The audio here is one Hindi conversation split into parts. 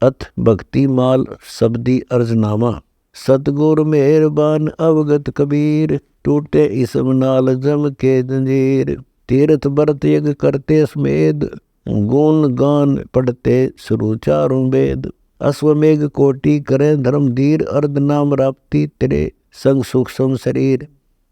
अथ भक्ति माल शब्दी अर्जनामा। सतगुर मेहरबान अवगत कबीर, टूटे इसम नाल जम के जंजीर। तीर्थ व्रत यज्ञ करते समेद, गुण गान पढ़ते शुरु चारों वेद। अश्वमेघ कोटि करें धर्म धीर, अर्ध नाम राप्ति तेरे संग सूक्ष्म शरीर।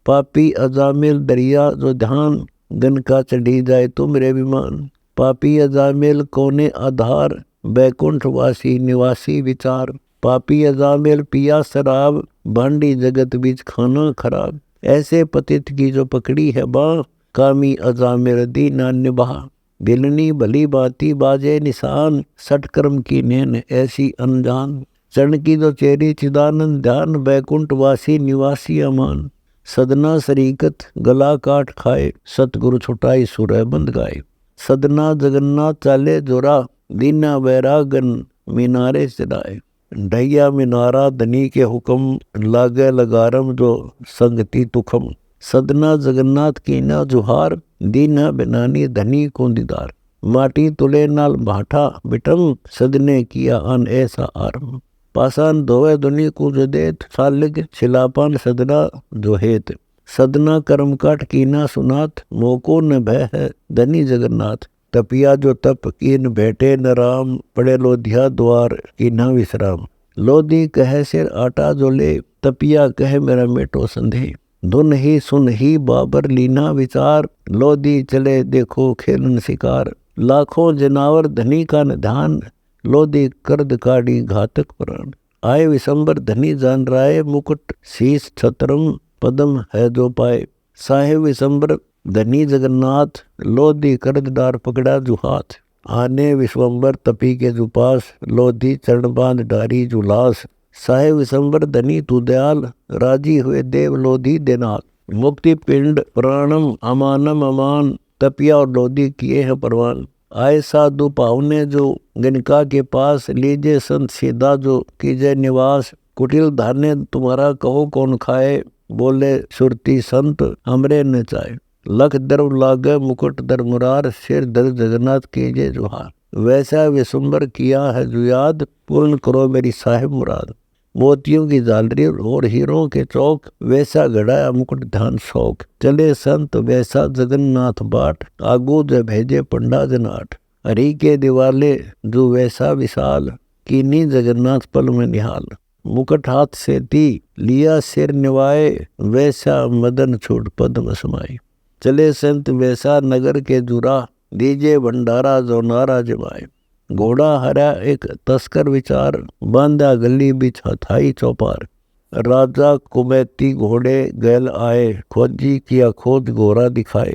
पापी अजामिल दरिया जो ध्यान, गन का चढ़ी जाए तो मेरे विमान। पापी अजामिल कोने आधार, बैकुंठ वासी निवासी विचार। पापी अजामिल पिया शराब, भांडी जगत बीच खाना खराब। ऐसे पतित की जो पकड़ी है बाँ, कामी अजामिल दीना निभा। बिलनी भली बाती बाजे निशान, सटकर्म की नैन ऐसी अनजान। चरण की जो चेरी चिदानंद ध्यान, बैकुंठ वासी निवासी अमान। सदना शरीकत गला काट खाए, सतगुरु छुटाई सुरह बंद गाए। सदना जगन्नाथ चाले जोरा, दीना वैरागन मीनारे चढ़ाए। ढैया मीनारा धनी के हुक्म, लागे लगारम जो संगति तुखम। सदना जगन्नाथ की ना जुहार, दीना बनानी धनी को दीदार। माटी तुले नाल भाठा बिटम, सदने किया अन ऐसा आरम। पासान धोवे दुनी को जो देत, सालिग छिलापान सदना जो हेत। सदना कर्म काट कीना सुनात, मोको न भय है धनी जगन्नाथ। तपिया जो तप कीन बैठे न राम, पड़े लोधिया द्वार की न विश्राम। लोधी कहे सिर आटा जो ले, तपिया कहे मेरा मेटो संदेह। धुन ही सुन ही बाबर लीना विचार, लोधी चले देखो खेलन शिकार। लाखों जनावर धनी का न ध्यान, लोधी कर्द काड़ी घातक प्राण। आए विशंबर धनी जान राय, मुकुट शीश छत्रम पदम है जो पाए। साहेब विशंबर धनी जगन्नाथ, लोधी कर्द डार पकड़ा जुहाथ। आने विश्वंबर तपी के जुपास, लोधी चरण बांध डारी जुलास। साहेब विशंबर धनी तू दयाल, राजी हुए देव लोधी देनाथ। मुक्ति पिंड प्राणम अमानम अमान, तपिया और लोधी किए हैं परवान। आए साधु पाहुने जो गणिका के पास, लीजे संत सीधा जो कीजे निवास। कुटिल धान्य तुम्हारा कहो कौन खाए, बोले सुरती संत हमरे न चाहे। लख दर्व लागे मुकुट दर मुरार, सिर दर जगन्नाथ कीजे जुहार। वैसा विशंबर किया है जो याद, पूर्ण करो मेरी साहिब मुराद। मोतियों की झालरी और हीरों के चौक, वैसा गढ़ाया मुकुट ध्यान शौक। चले संत वैसा जगन्नाथ बाट, आगू जो भेजे पंडा जनाट। हरि के दिवाले जो वैसा विशाल, कीनी जगन्नाथ पल में निहाल। मुकुट हाथ से ती लिया सिर निवाए, वैसा मदन छूट पद्म समाये। चले संत वैसा नगर के जुरा, दीजे भंडारा जो नारा जमाए। घोड़ा हरा एक तस्कर विचार, बांधा गली बिच हथाई चौपार। राजा कुमैती घोड़े गैल आए, खोजी किया खोज घोड़ा दिखाए।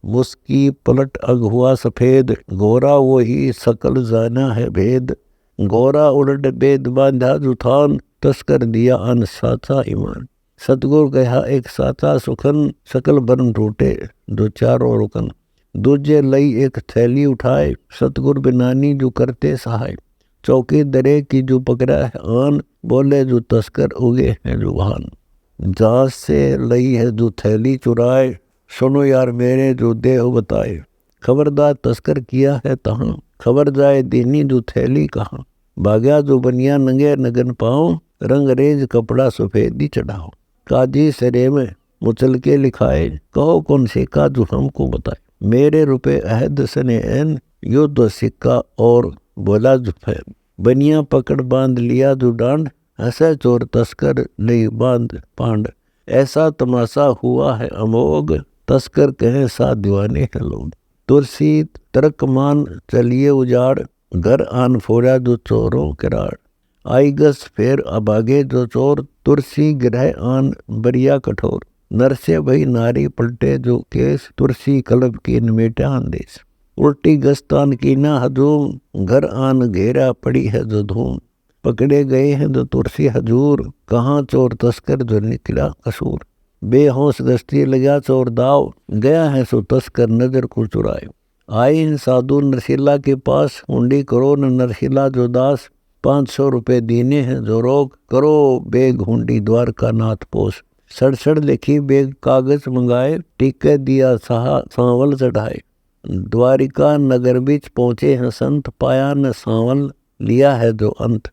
मुस्की पलट अग हुआ सफेद, घोड़ा वो ही सकल जाना है भेद। घोड़ा उलट बेद बांधा जुथान, तस्कर दिया अन साचा ईमान। सतगुरु कहा एक साचा सुखन, सकल बरन टूटे दो चारों रुकन। दूजे लई एक थैली उठाए, सतगुरु बिनानी जो करते सहाय। चौकी दरे की जो पकड़ा है आन, बोले जो तस्कर उगे हैं जो वाहन। जहाज से लई है जो थैली चुराए, सुनो यार मेरे जो देह बताए। खबरदार तस्कर किया है तहाँ, खबर जाए दीनी जो थैली कहाँ। भाग्या जो बनिया नंगे नगन पाँव, रंग रेज कपड़ा सफेदी चढ़ाओ। काजी सरे में मुचल के लिखाए, कहो कौन सेका जो हमको बताए। मेरे रुपए अहद सने एन, युद्ध सिक्का और बोला जुफैन। बनिया पकड़ बांध लिया जो डांड, हंसे चोर तस्कर नहीं बांध पांड। ऐसा तमाशा हुआ है अमोघ, तस्कर कहे सा दीवाने हैं लोग। तुलसी तरकमान चलिए उजाड़, घर आन फोड़ा जो चोरों किराड़। आई गस फेर अभागे जो चोर, तुलसी गिरह आन बरिया कठोर। नरसे भई नारी पलटे जो केस, तुलसी कलब की निमेटा अंदेश। उल्टी गस्तान की ना हजूम, घर आन घेरा पड़ी है जो धूम। पकड़े गए हैं जो तुलसी हजूर, कहाँ चोर तस्कर जो निकला कसूर। बेहोश गश्ती लगा चोर दाव, गया है सो तस्कर नजर को चुराए। आए हैं साधु नरसिला के पास, हुंडी करो न नरसिला जो दास। 500 रुपए दीने हैं जो रोक, करो बेग हुंडी द्वारका नाथ पोस। सड़सड़ लिखी बेग कागज मंगाए, टीके दिया सहा सांवल चढ़ाए। द्वारिका नगर बीच पहुँचे हैं संत, पाया न सांवल लिया है जो अंत।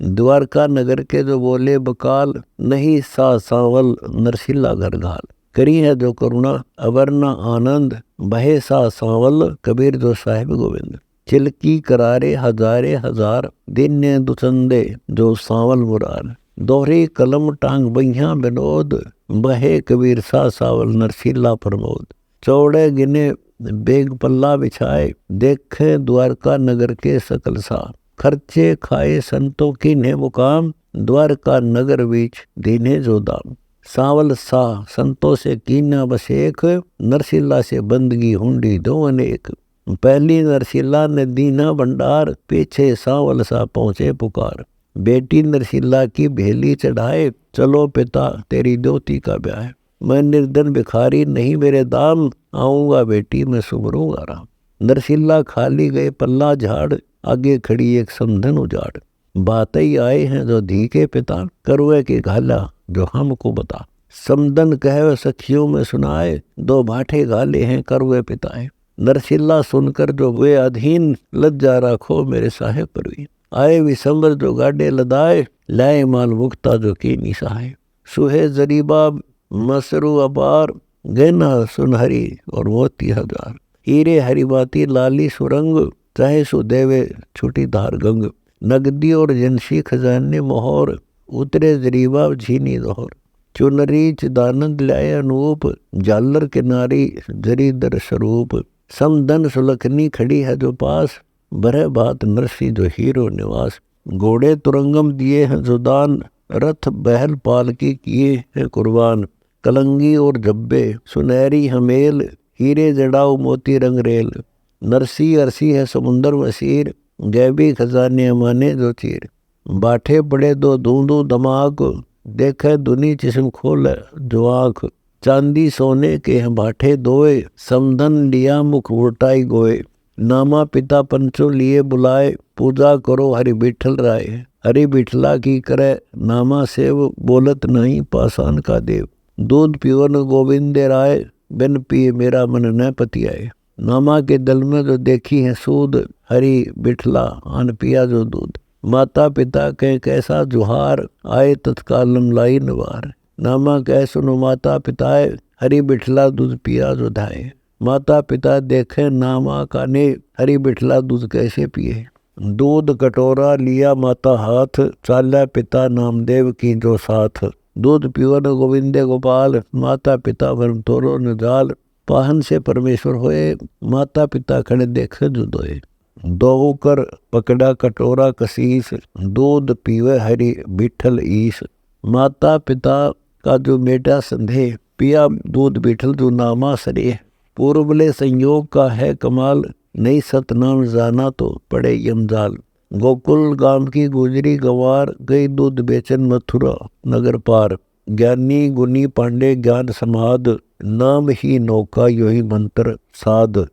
द्वारका नगर के जो बोले बकाल, नहीं सा सांवल नरसिल्ला घर घाल। करी है जो करुणा अवरना आनंद, बहे सा सांवल कबीर जो साहिब गोविंद। चिलकी करारे हजारे हजार, दिन ने दुचंदे जो सांवल मुरार। दोहरी कलम टांग बहिया विनोद, बहे कबीर सा सावल नरसिल्ला प्रमोद। चौड़े गिने बेग पल्ला बिछाए, देखे द्वारका नगर के सकल सा। खर्चे खाए संतों की ने मुकाम, द्वारका नगर बीच दीने जो दाम। सावल सा संतों से कीना बसेख, नरसिल्ला से बंदगी हुंडी दो अनेक। पहली नरसिल्ला ने दीना भंडार, पीछे सावल सा पहुँचे पुकार। बेटी नरसिल्ला की भेली चढ़ाए, चलो पिता तेरी दोती का ब्याह। मैं निर्धन भिखारी नहीं मेरे दाम, आऊंगा बेटी मैं सुमरूंगा राम। नरसिल्ला खाली गए पल्ला झाड़, आगे खड़ी एक समधन उजाड़। बात ही आए हैं जो धी के पिता, करुए की घाला जो हमको बता। समधन कहे सखियों में सुनाए, दो भाठे घाले हैं करुए पिताए। नरसिल्ला सुनकर जो वे अधीन, लज्जा राखो मेरे साहेब परवीन। आए विसंबर जो गाडे लदाए, लाए माल मुक्ता जो की निसाए। सुहे जरीबा मसरू अपार, गहना सुनहरी और मोती हजार। हीरे हरिबाती लाली सुरंग, चाहे सुदेवे छुटी धार गंग। नगदी और जिनसी खजाने मोहर, उतरे जरीबा झीनी दोहर। चुनरी चिदानंद लाए अनूप, झालर किनारी जरीदर स्वरूप। समधन सुलखनी खड़ी है जो पास, बरह बात नरसी जो हीरो निवास। घोड़े तुरंगम दिए हैं जो दान, रथ बहल पालकी किए हैं कुर्बान। कलंगी और जब्बे सुनहरी हमेल, हीरे जड़ाऊ मोती रंग रेल। नरसी अरसी है समुंदर वसीर, गैबी खजाने माने जो चीर। बाठे पड़े दो दूंदू दमाक, देखे दुनी जिस्म खोल जो आँख। चांदी सोने के हैं बाठे दोए, समधन लिया मुख उल्टाई गोए। नामा पिता पंचों लिए बुलाए, पूजा करो हरि बिठल राय। हरि बिठला की करे नामा सेव, बोलत नहीं पासान का देव। दूध पियो न गोविंद राय, बिन पिए मेरा मन न पतियाए। नामा के दल में जो देखी है सूद, हरि बिठला आन पिया जो दूध। माता पिता के कैसा जुहार, आए तत्काल लाई नवार। नामा कह सुनो माता पिताए, हरि बिठला दूध पिया जो धाए। माता पिता देखे नामा का ने, हरि बिठला दूध कैसे पिए। दूध कटोरा लिया माता हाथ, चाला पिता नामदेव की जो साथ। दूध पियो न गोविंदे गोपाल, माता पिता वरम तोरो न जाल। पाहन से परमेश्वर होए, माता पिता खड़े देखे जुदोए। दो कर पकड़ा कटोरा कसीस, दूध पीवे हरि बिठल ईस। माता पिता का जो बेटा संदेह, पिया दूध बिठल जो नामा सरेह। पूर्वले संयोग का है कमाल, नहीं सतनाम जाना तो पड़े यमजाल। गोकुल गांव की गुजरी गंवार, गई दूध बेचन मथुरा नगर पार। ज्ञानी गुनी पांडे ज्ञान समाद, नाम ही नौका यो ही मंत्र साध।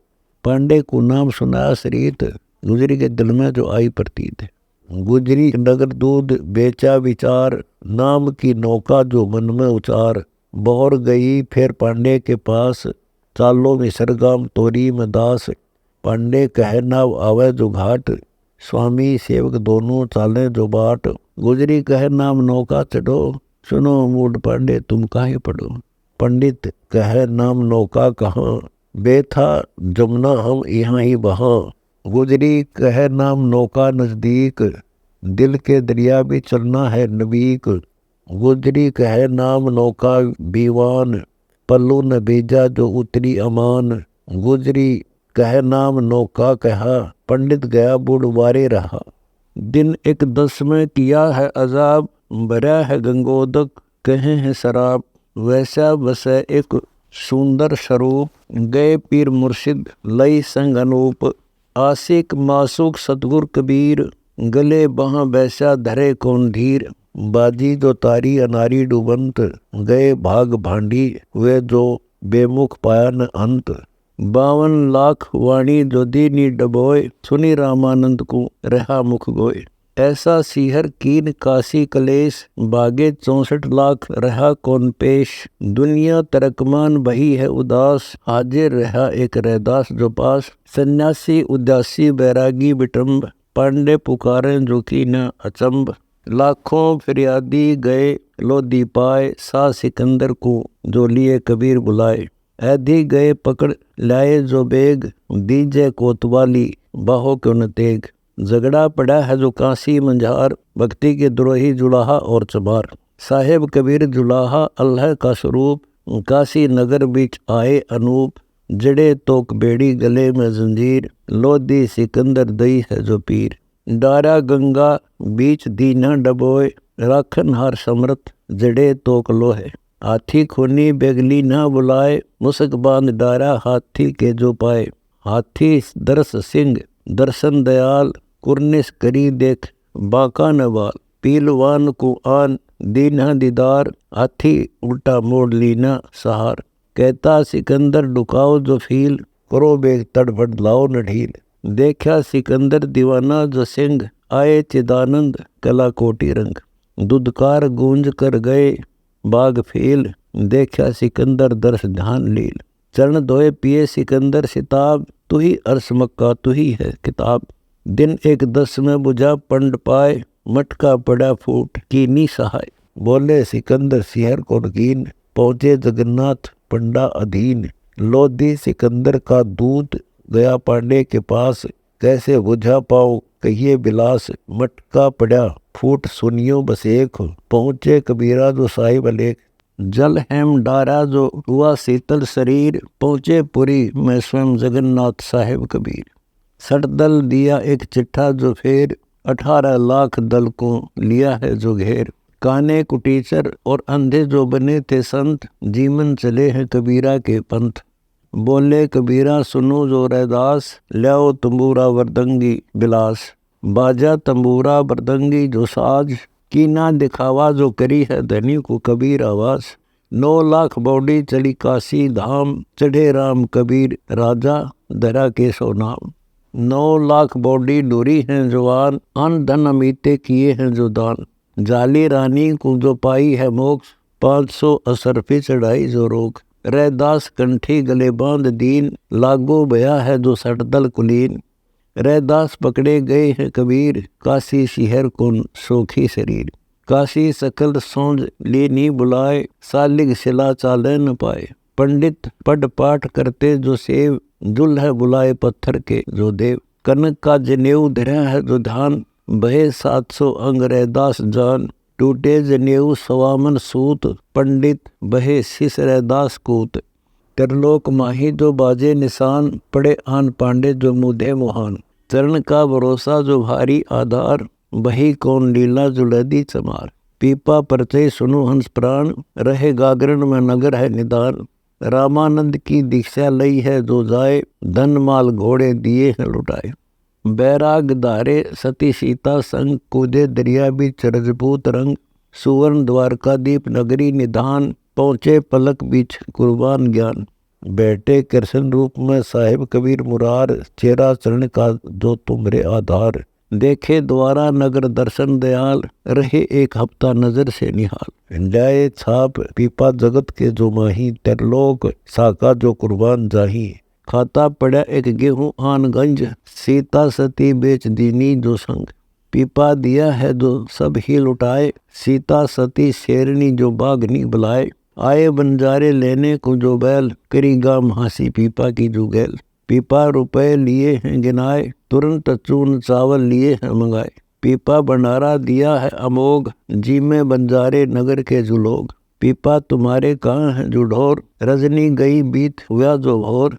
पांडे को नाम सुनाया सरीत, गुजरी के दिल में जो आई प्रतीत है। गुजरी नगर दूध बेचा विचार, नाम की नौका जो मन में उचार। बौर गई फिर पांडे के पास, चालो में सरगाम तोरी में दास। पांडे कहे नाव आवे जो घाट, स्वामी सेवक दोनों चाले जो बाट। गुजरी कहे नाम नौका चढ़ो, सुनो मूड पांडे तुम काहे पढ़ो। पंडित कहे नाम नौका कहाँ, बेथा जमुना हम यहाँ ही बहाँ। गुजरी कहे नाम नौका नजदीक, दिल के दरिया भी चलना है नबीक। गुजरी कहे नाम नौका बीवान, पल्लू न बीजा जो उतरी अमान। गुजरी कहे नाम नौका कहा, पंडित गया बुढ़वारे रहा। दिन एक 10 में किया है अजाब, भरा है गंगोदक कहे हैं शराब। वैसा बसे एक सुंदर स्वरूप, गए पीर मुर्शिद लई संग अनूप। आशिक मासूक सतगुर कबीर, गले बहाँ बैसा धरे कौन धीर। बाजी जो तारी अनारी डूबंत, गए भाग भांडी वे जो बेमुख पाया न अंत। 52 लाख वाणी जो दीनी डबोए, सुनी रामानंद को रहा मुख गोए। ऐसा सीहर कीन काशी कलेश, बागे 64 लाख रहा कौन पेश। दुनिया तरकमान बही है उदास, हाजिर रहा एक रहदास जो पास। सन्यासी उदासी बैरागी बिटम्ब, पांडे पुकारें जो की न अचंब, लाखों फरियादी गए लोधी पाए, सा सिकंदर को जो लिए कबीर बुलाए। ऐधी गए पकड़ लाए जो बेग, दीजे कोतवाली बाहो क्यों न तेग। झगड़ा पड़ा है जो काशी मंझार, भक्ति के द्रोही जुलाहा और चमार। साहेब कबीर जुलाहा अल्लाह का स्वरूप, काशी नगर बीच आए अनूप। जड़े तोक बेड़ी गले में जंजीर, लोधी सिकंदर दई है जो पीर। डारा गंगा बीच दी न डबोए, राखन हार समरथ जड़े तोक लोहे। हाथी खूनी बेगली न बुलाए, मुसक बांध डारा हाथी के जो पाए। हाथी दरस सिंह दर्शन दयाल, कुर्निश करी देख बांका नवाल। पीलवान को आन दीना दीदार, हाथी उल्टा मोड़ लीना सहार। कहता सिकंदर डुकाओ जो फील, करो बेग तड़फड़ लाओ न ढील। देखा सिकंदर दीवाना जो सिंह, आए चिदानंद कला कोटि रंग। दुदकार गूंज कर गए बाग फील, देखा सिकंदर दर्श ध्यान लील। चरण धोए पिए सिकंदर सिताब, तू ही अर्श मक्का तू ही है किताब। दिन एक 10 में बुझा पंड पाए, मटका पड़ा फूट कीनी सहाय। बोले सिकंदर सिहर को नकीन, पहुंचे जगन्नाथ पंडा अधीन। लोधी सिकंदर का दूत गया पांडे के पास, कैसे बुझा पाओ कहिए बिलास। मटका पड़ा फूट सुनियो बस एक, पहुंचे कबीरा जो साहिब अलेख। जल हेम डारा जो हुआ शीतल शरीर, पहुंचे पुरी में स्वयं जगन्नाथ साहिब कबीर। सठ दल दिया एक चिट्ठा जो फेर, 18 लाख दल को लिया है जो घेर। काने कुटीचर और अंधे जो बने थे संत, जीवन चले हैं कबीरा के पंथ। बोले कबीरा सुनो जो रैदास, ल्याओ तंबूरा वरदंगी बिलास। बाजा तंबूरा वरदंगी जो साज, कीना दिखावा जो करी है धनी को कबीर आवाज। 9 लाख बौड़ी चली काशी धाम, चढ़े राम कबीर राजा दरा के सो नाम। 9 लाख बौड़ी डोरी हैं जवान, अन धन अमीते किए हैं जो दान। जाली रानी को जो पाई है मोक्ष, 500 असरफी चढ़ाई जो रोग। रैदास कंठी गले बांध दीन, लागो भया है जो सटदल कुलीन। रैदास पकड़े गए हैं कबीर, काशी शहर को सोखी शरीर। काशी सकल सोंझ लीनी बुलाए, सालिग शिला चाले न पाए। पंडित पढ़ पाठ करते जो सेव, जुल है बुलाए पत्थर के जो देव। कनक का जनेऊ धरा है जो ध्यान, बहे 700 अंग रैदास जान। टूटे जनेऊ सवामन सूत, पंडित बहे शिष रैदास कूत। त्रिलोक माही जो बाजे निशान, पड़े आन पांडे जो मुधे मुहान। चरण का भरोसा जो भारी आधार, बही कौन लीला जो लदी चमार। पीपा परचे सुनो हंस प्राण, रहे गागरण में नगर है निदान। रामानंद की दीक्षा लई है जो जाए, धन माल घोड़े दिए हैं लुटाए। बैराग धारे सती सीता संग, कूदे दरिया बीच रजपूत रंग। सुवर्ण द्वारकादीप नगरी निधान, पहुँचे पलक बीच कुर्बान ज्ञान। बैठे कृष्ण रूप में साहिब कबीर मुरार, चेहरा चरण का जो तुमरे आधार। देखे द्वारा नगर दर्शन दयाल, रहे एक हफ्ता नजर से निहाल। जाए छाप पीपा जगत के जो माही, त्रिलोक साका जो कुर्बान जाही। खाता पड़ा एक गेहूं आन गंज, सीता सती बेच दीनी जो संग। पीपा दिया है जो सब ही लुटाए, सीता सती शेरनी जो बागनी बुलाए। आए बंजारे लेने को जो बैल, करी गाम हासी पीपा की जो गैल। पीपा रुपए लिए हैं गिनाए, तुरंत चून चावल लिए हैं मंगाए। पीपा भंडारा दिया है अमोघ, जी में बंजारे नगर के जो लोग। पीपा तुम्हारे कहाँ हैं जो ढोर, रजनी गई बीत हुआ जो भोर।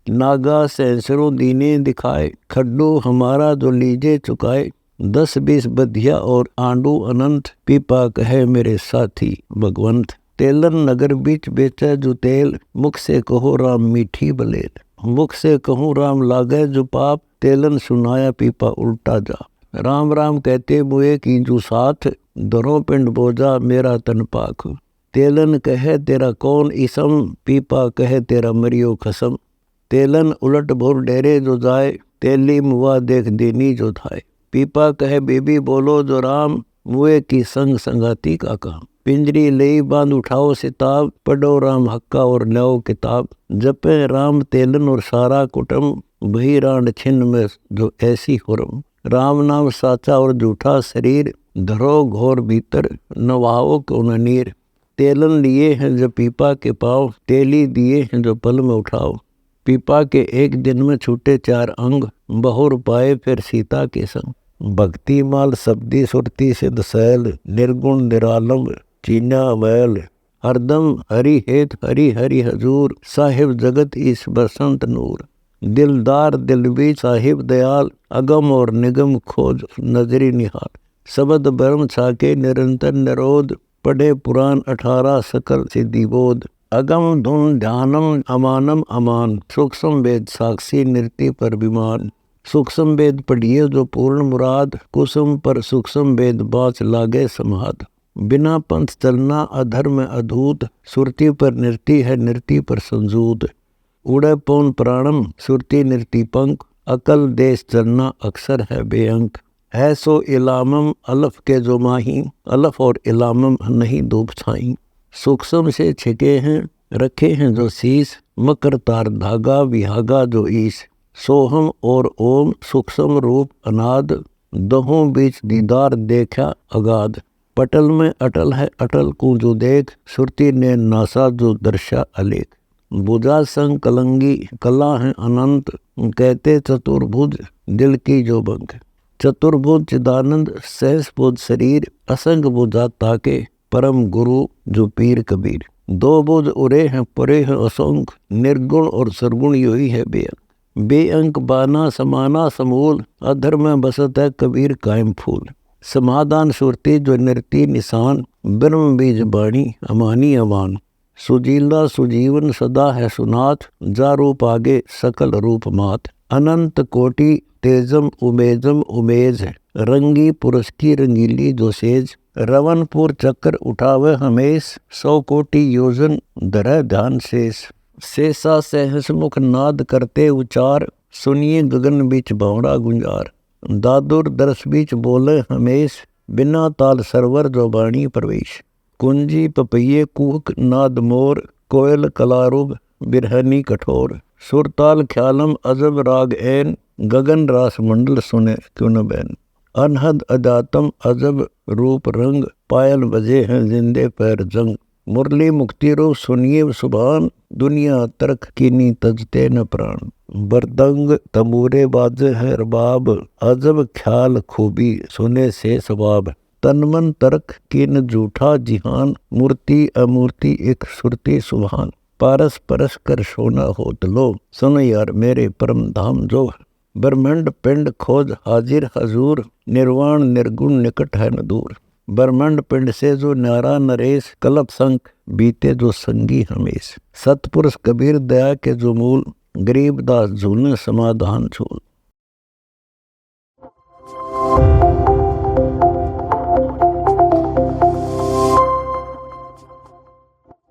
नागा सैंसरों दीने दिखाए, खड्डू हमारा जो लीजे चुकाए। 10-20 बधिया और आंडू अनंत, पीपा कहे मेरे साथी भगवंत। तेलन नगर बीच बेचा जो तेल, मुख से कहो राम मीठी बलेल। मुख से कहूँ राम लागे जो पाप, तेलन सुनाया पीपा उल्टा जा। राम राम कहते मुए की जो साथ, दोनों पिंड बोझा मेरा तन पाक। तेलन कहे तेरा कौन इसम, पीपा कहे तेरा मरियो खसम। तेलन उलट भोर डेरे जो जाए, तेली मुआ देख दीनी जो थाए। पीपा कहे बीबी बोलो जो राम, मुए की संग संगाती का काम। पिंजरी लई बांध उठाओ सिताब, पढ़ो राम हक्का और ल्याओ किताब। जपे राम तेलन और सारा कुटुम, भई रांड छिन्न में जो ऐसी हुरम। राम नाम साचा और झूठा शरीर, धरो घोर भीतर नवाओ को न नीर। तेलन लिए हैं जो पीपा के पाँव, तेली दिए हैं जो पल में उठाओ। पीपा के एक दिन में छूटे 4 अंग, बहुर पाए फिर सीता के संग। भक्ति माल शब्दी सुरती सिद्ध सैल, निर्गुण निरालम चीना वैल। हरदम हरि हेत हरि हरि हजूर, साहिब जगत ईस बसंत नूर। दिलदार दिलबी साहिब दयाल, अगम और निगम खोज नजरी निहाल। शबद ब्रह्म छाके निरंतर निरोध, पढ़े पुराण 18 सकल सिद्धि बोध। अगम धुन ध्यानम अमानम अमान, सूक्ष्म वेद साक्षी नृत्य पर विमान। सूक्ष्म वेद पढ़िए जो पूर्ण मुराद, कुसुम पर सूक्ष्म वेद बाँच लागे समाध। बिना पंथ चलना अधर्म अधूत, सुरती पर नृत्य है नृत्य पर संजूत। उड़े पौन प्राणम सुरती नृत्य पंख, अकल देश चलना अक्सर है बेअंक। है सो इलामम अलफ के जो माही, अलफ और इलामम नहीं डूब छाई। सूक्ष्म से छिके हैं रखे हैं जो शीश, मकर तार धागा विहागा जो ईश। सोहम और ओम सूक्ष्म रूप अनाद, दहों बीच दीदार देखा अगाध। पटल में अटल है अटल को जो देख, सुरती ने नासा जो दर्शा अलेख। बुझा संग कलंगी कला है अनंत, कहते चतुर्भुज दिल की जो बंक। चतुर्भुज चिदानंद सहस बुध शरीर, असंग बुझा ताके परम गुरु जो पीर कबीर। 2 बुध उरे हैं परे हैं असंख, निर्गुण और सरगुण यही है बेअंक। बेअंक बाना समाना समूल, अधर में बसत है कबीर कायम फूल। समाधान सुरती जो नृत्य निशान, ब्रह्म बीज बाणी अमानी अमान। सुजीला सुजीवन सदा है सुनाथ, जा रूप आगे सकल रूप मात। अनंत कोटि तेजम उमेजम उमेज, रंगी पुरुष की रंगीली जो सेज। रवनपुर चक्र उठावे हमेश, 100 कोटि योजन धरे ध्यान शेष। शेषा सहस मुख नाद करते उचार, सुनिए गगन बीच भावड़ा गुंजार। दादुर दरस बीच बोले हमेश, बिना ताल सरवर जो बाणी प्रवेश। कुंजी पपैये कुहक नाद मोर, कोयल कलारुग बिरहनी कठोर। सुरताल ख्यालम अजब राग ऐन, गगन रास मंडल सुने क्यों न बैन। अनहद अजातम अजब रूप रंग, पायल बजे हैं जिंदे पैर जंग। मुरली मुक्ति रूप सुनिए सुभान, दुनिया तर्क कीनी तजते न प्राण। बरदंग तंबूरे बाजे हैं रबाब, अजब ख्याल खूबी सुने से सवाब। तनमन तर्क किन झूठा जिहान, मूर्ति अमूर्ति एक सुरती सुभान। पारस परस कर सोना होत लो, सुन यार मेरे परम धाम जो। ब्रह्मांड पिंड खोज हाजिर हजूर, निर्वाण निर्गुण निकट है न दूर। ब्रह्मांड पिंड से जो न्यारा नरेश, कल्प संख बीते जो संगी हमेश। सतपुरुष कबीर दया के जो मूल, गरीबदास झूलने समाधान झूल।